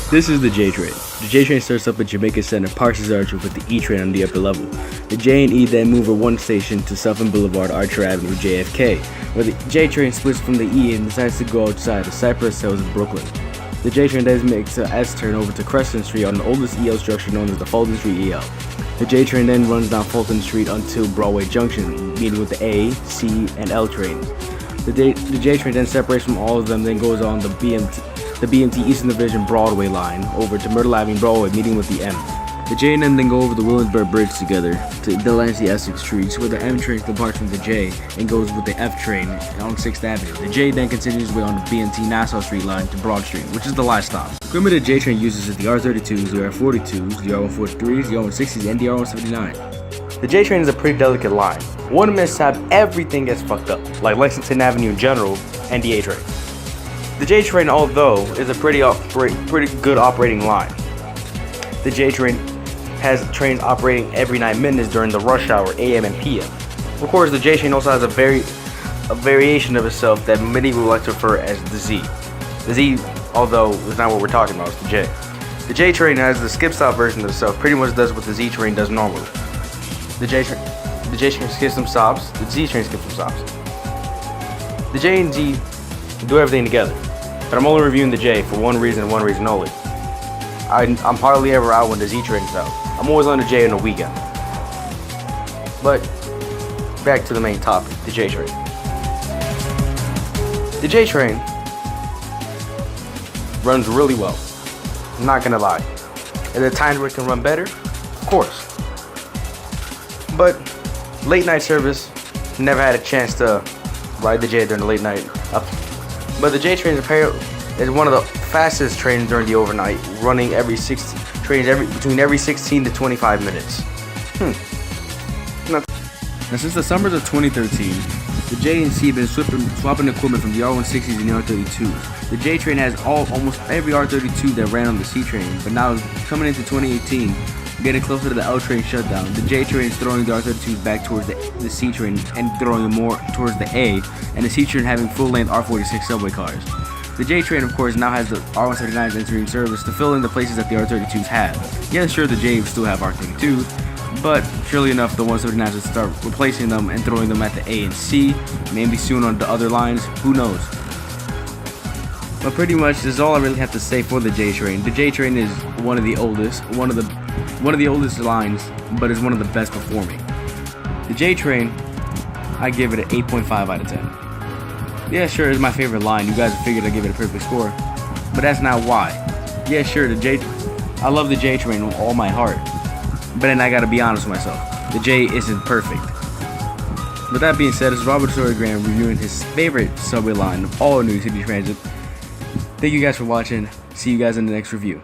This is the J train. The J train starts up at Jamaica Center, passes Archer with the E train on the upper level. The J and E then move at one station to Suffolk Boulevard, Archer Avenue, JFK, where the J train splits from the E and decides to go outside to Cypress Hills in Brooklyn. The J train then makes an S-turn over to Crescent Street on the oldest EL structure known as the Fulton Street EL. The J train then runs down Fulton Street until Broadway Junction, meeting with the A, C, and L trains. The J train then separates from all of them, then goes on the BMT Eastern Division Broadway line over to Myrtle Avenue Broadway, meeting with the M. The J and M then go over the Williamsburg Bridge together to Delancey Essex Streets, where the M train departs from the J and goes with the F train on 6th Avenue. The J then continues way on the BMT Nassau Street line to Broad Street, which is the last stop. Equipment the J train uses is the R32s, the R42s, the R143s, the R160s, and the R179. The J train is a pretty delicate line. One mishap, everything gets fucked up, like Lexington Avenue in general and the A train. The J train, although, is a pretty good operating line. The J train has trains operating every 9 minutes during the rush hour, AM and PM. Of course, the J train also has a variation of itself that many would like to refer as the Z. The Z, although, is not what we're talking about, it's the J. The J train has the skip stop version of itself, pretty much does what the Z train does normally. The J train skips some stops, the Z train skips some stops. The J and Z do everything together, but I'm only reviewing the J for one reason and one reason only. I'm hardly ever out when the Z train is out. I'm always on the J on the weekend. But back to the main topic, the J train. The J train runs really well. I'm not gonna lie. Are there times where it can run better? Of course. But late night service, never had a chance to ride the J during the late night. But the J train is one of the fastest trains during the overnight, running between every 16 to 25 minutes. Now, since the summers of 2013, the J and C have been swapping equipment from the R160s and the R32s. The J train has almost every R32 that ran on the C train, but now coming into 2018, getting closer to the L train shutdown, the J train is throwing the R32s back towards the C train and throwing them more towards the A, and the C train having full-length R46 subway cars. The J train, of course, now has the R179s entering service to fill in the places that the R32s have. Yeah, sure, the J will still have R32s, but surely enough, the 179s will start replacing them and throwing them at the A and C, maybe soon on the other lines, who knows. But pretty much, this is all I really have to say for the J train. The J train is one of the oldest lines, but is one of the best performing. The J train, I give it an 8.5 out of 10. Yeah, sure, it's my favorite line. You guys figured I'd give it a perfect score, but that's not why. Yeah, sure, I love the J train with all my heart, but then I gotta be honest with myself. The J isn't perfect. With that being said, it's Robert.Astoria.Grand reviewing his favorite subway line of all New York City transit. Thank you guys for watching. See you guys in the next review.